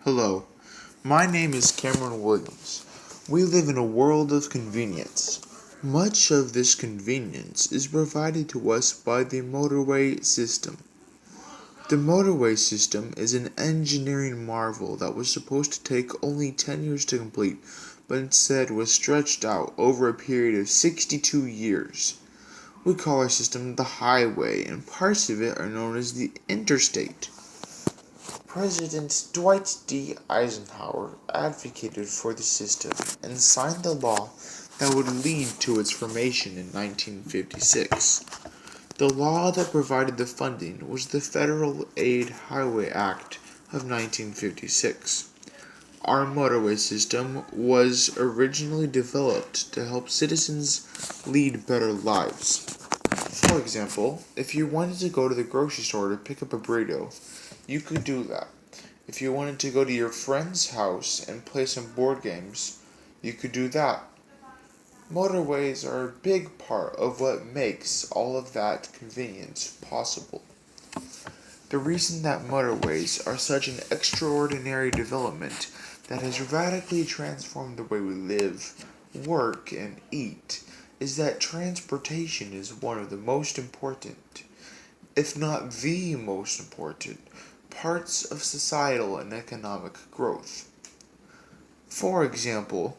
Hello, my name is Cameron Williams. We live in a world of convenience. Much of this convenience is provided to us by the motorway system. The motorway system is an engineering marvel that was supposed to take only 10 years to complete, but instead was stretched out over a period of 62 years. We call our system the highway, and parts of it are known as the interstate. President Dwight D. Eisenhower advocated for the system and signed the law that would lead to its formation in 1956. The law that provided the funding was the Federal Aid Highway Act of 1956. Our motorway system was originally developed to help citizens lead better lives. For example, if you wanted to go to the grocery store to pick up a burrito, you could do that. If you wanted to go to your friend's house and play some board games, you could do that. Motorways are a big part of what makes all of that convenience possible. The reason that motorways are such an extraordinary development that has radically transformed the way we live, work, and eat is that transportation is one of the most important, if not the most important, parts of societal and economic growth. For example,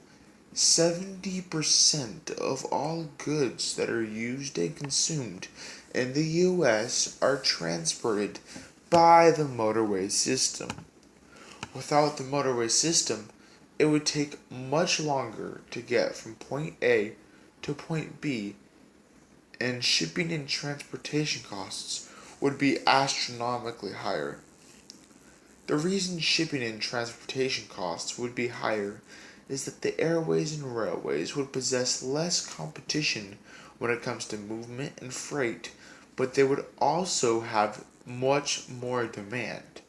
70% of all goods that are used and consumed in the US are transported by the motorway system. Without the motorway system, it would take much longer to get from point A to point B, and shipping and transportation costs would be astronomically higher. The reason shipping and transportation costs would be higher is that the airways and railways would possess less competition when it comes to movement and freight, but they would also have much more demand,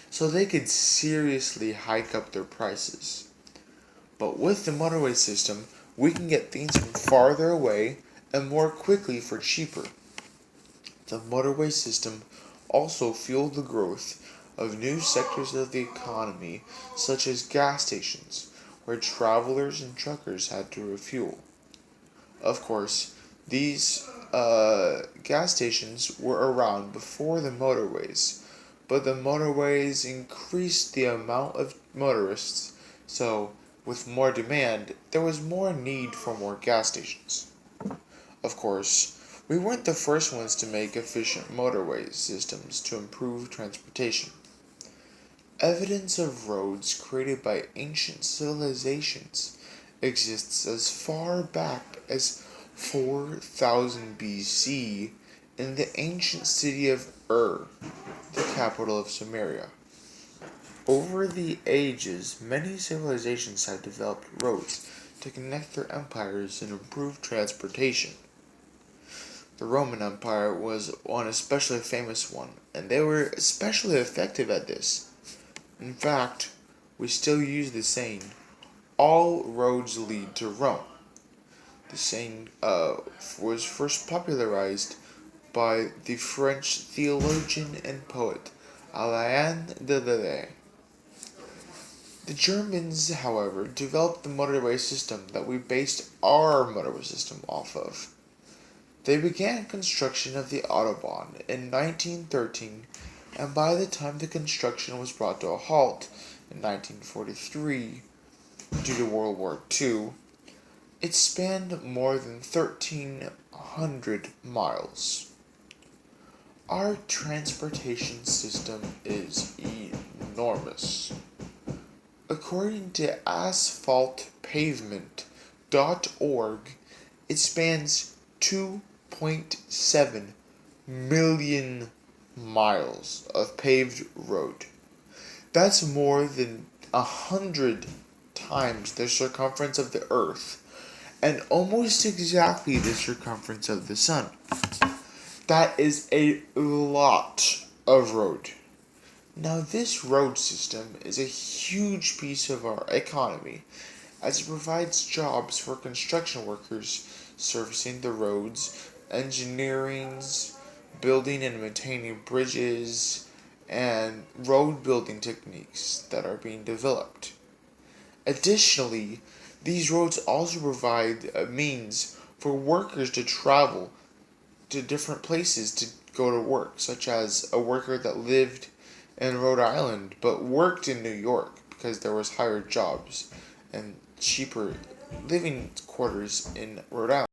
so they could seriously hike up their prices. But with the motorway system, we can get things from farther away and more quickly for cheaper. The motorway system also fueled the growth of new sectors of the economy, such as gas stations, where travelers and truckers had to refuel. Of course, these gas stations were around before the motorways, but the motorways increased the amount of motorists, so with more demand, there was more need for more gas stations. Of course, we weren't the first ones to make efficient motorway systems to improve transportation. Evidence of roads created by ancient civilizations exists as far back as 4000 BC in the ancient city of Ur, the capital of Sumeria. Over the ages, many civilizations have developed roads to connect their empires and improve transportation. The Roman Empire was one especially famous one, and they were especially effective at this. In fact, we still use the saying, all roads lead to Rome. The saying was first popularized by the French theologian and poet Alain de Lille. The Germans, however, developed the motorway system that we based our motorway system off of. They began construction of the Autobahn in 1913, and by the time the construction was brought to a halt in 1943 due to World War II, it spanned more than 1,300 miles. Our transportation system is enormous. According to asphaltpavement.org, it spans 2.7 million miles of paved road. That's more than 100 times the circumference of the Earth, and almost exactly the circumference of the Sun. That is a lot of road. Now, this road system is a huge piece of our economy, as it provides jobs for construction workers servicing the roads, engineering, building and maintaining bridges, and road building techniques that are being developed. Additionally, these roads also provide a means for workers to travel to different places to go to work, such as a worker that lived in Rhode Island but worked in New York because there was higher jobs and cheaper living quarters in Rhode Island.